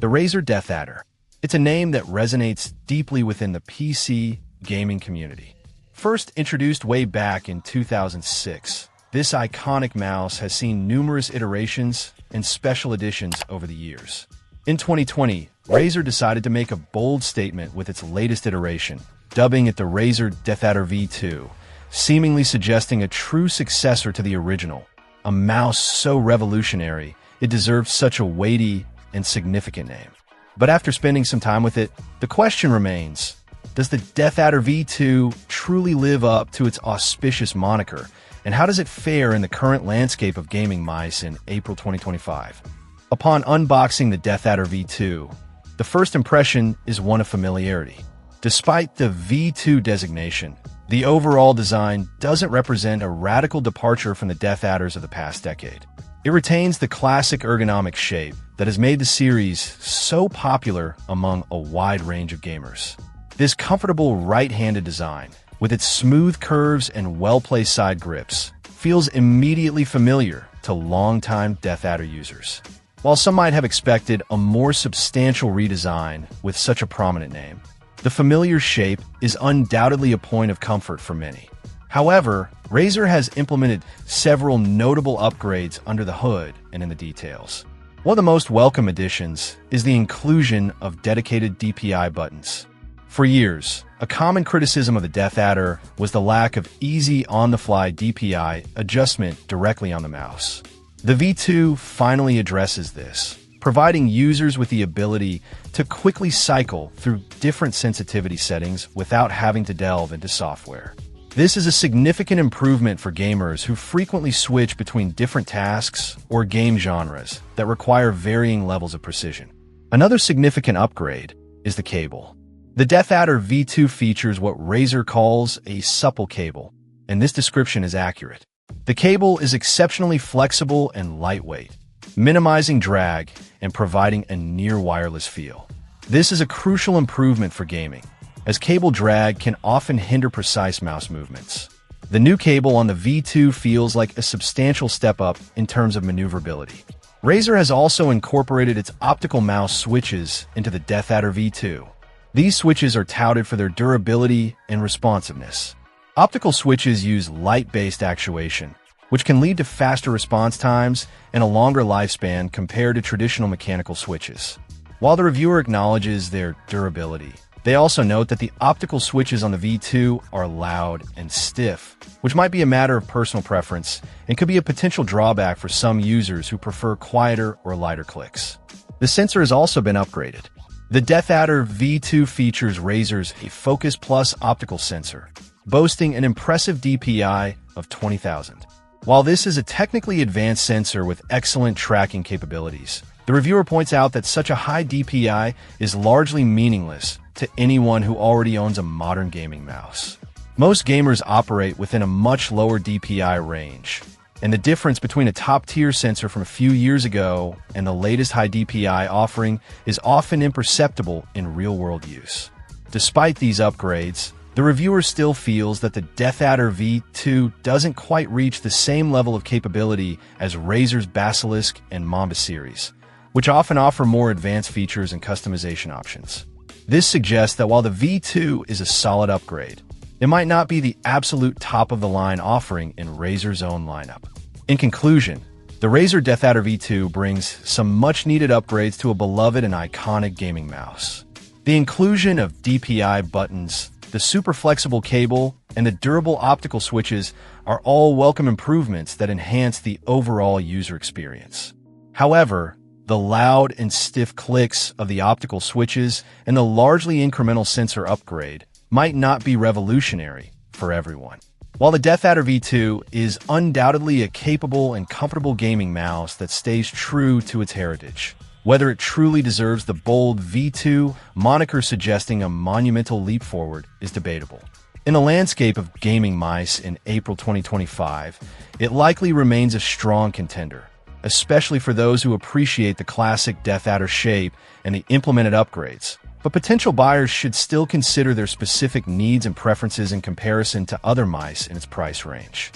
The Razer DeathAdder. It's a name that resonates deeply within the PC gaming community. First introduced way back in 2006, this iconic mouse has seen numerous iterations and special editions over the years. In 2020, Razer decided to make a bold statement with its latest iteration, dubbing it the Razer DeathAdder V2, seemingly suggesting a true successor to the original, a mouse so revolutionary it deserved such a weighty and significant name. But after spending some time with it, the question remains, does the DeathAdder V2 truly live up to its auspicious moniker, and how does it fare in the current landscape of gaming mice in April 2025? Upon unboxing the DeathAdder V2, the first impression is one of familiarity. Despite the V2 designation, the overall design doesn't represent a radical departure from the DeathAdders of the past decade. It retains the classic ergonomic shape that has made the series so popular among a wide range of gamers. This comfortable right-handed design, with its smooth curves and well-placed side grips, feels immediately familiar to longtime DeathAdder users. While some might have expected a more substantial redesign with such a prominent name, the familiar shape is undoubtedly a point of comfort for many. However, Razer has implemented several notable upgrades under the hood and in the details. One of the most welcome additions is the inclusion of dedicated DPI buttons. For years, a common criticism of the DeathAdder was the lack of easy on-the-fly DPI adjustment directly on the mouse. The V2 finally addresses this, providing users with the ability to quickly cycle through different sensitivity settings without having to delve into software. This is a significant improvement for gamers who frequently switch between different tasks or game genres that require varying levels of precision. Another significant upgrade is the cable. The DeathAdder V2 features what Razer calls a supple cable, and this description is accurate. The cable is exceptionally flexible and lightweight, minimizing drag and providing a near-wireless feel. This is a crucial improvement for gaming, as cable drag can often hinder precise mouse movements. The new cable on the V2 feels like a substantial step up in terms of maneuverability. Razer has also incorporated its optical mouse switches into the DeathAdder V2. These switches are touted for their durability and responsiveness. Optical switches use light-based actuation, which can lead to faster response times and a longer lifespan compared to traditional mechanical switches. While the reviewer acknowledges their durability, they also note that the optical switches on the V2 are loud and stiff, which might be a matter of personal preference and could be a potential drawback for some users who prefer quieter or lighter clicks. The sensor has also been upgraded. The DeathAdder V2 features Razer's Focus Plus optical sensor, boasting an impressive DPI of 20,000. While this is a technically advanced sensor with excellent tracking capabilities, the reviewer points out that such a high DPI is largely meaningless to anyone who already owns a modern gaming mouse. Most gamers operate within a much lower DPI range, and the difference between a top-tier sensor from a few years ago and the latest high DPI offering is often imperceptible in real-world use. Despite these upgrades, the reviewer still feels that the DeathAdder V2 doesn't quite reach the same level of capability as Razer's Basilisk and Mamba series, which often offer more advanced features and customization options. This suggests that while the V2 is a solid upgrade, it might not be the absolute top-of-the-line offering in Razer's own lineup. In conclusion, the Razer DeathAdder V2 brings some much-needed upgrades to a beloved and iconic gaming mouse. The inclusion of DPI buttons, the super flexible cable, and the durable optical switches are all welcome improvements that enhance the overall user experience. However, the loud and stiff clicks of the optical switches and the largely incremental sensor upgrade might not be revolutionary for everyone. While the DeathAdder V2 is undoubtedly a capable and comfortable gaming mouse that stays true to its heritage, whether it truly deserves the bold V2 moniker suggesting a monumental leap forward is debatable. In the landscape of gaming mice in April 2025, it likely remains a strong contender, especially for those who appreciate the classic DeathAdder shape and the implemented upgrades. But potential buyers should still consider their specific needs and preferences in comparison to other mice in its price range.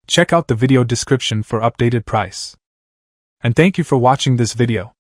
Check out the video description for updated price. And thank you for watching this video.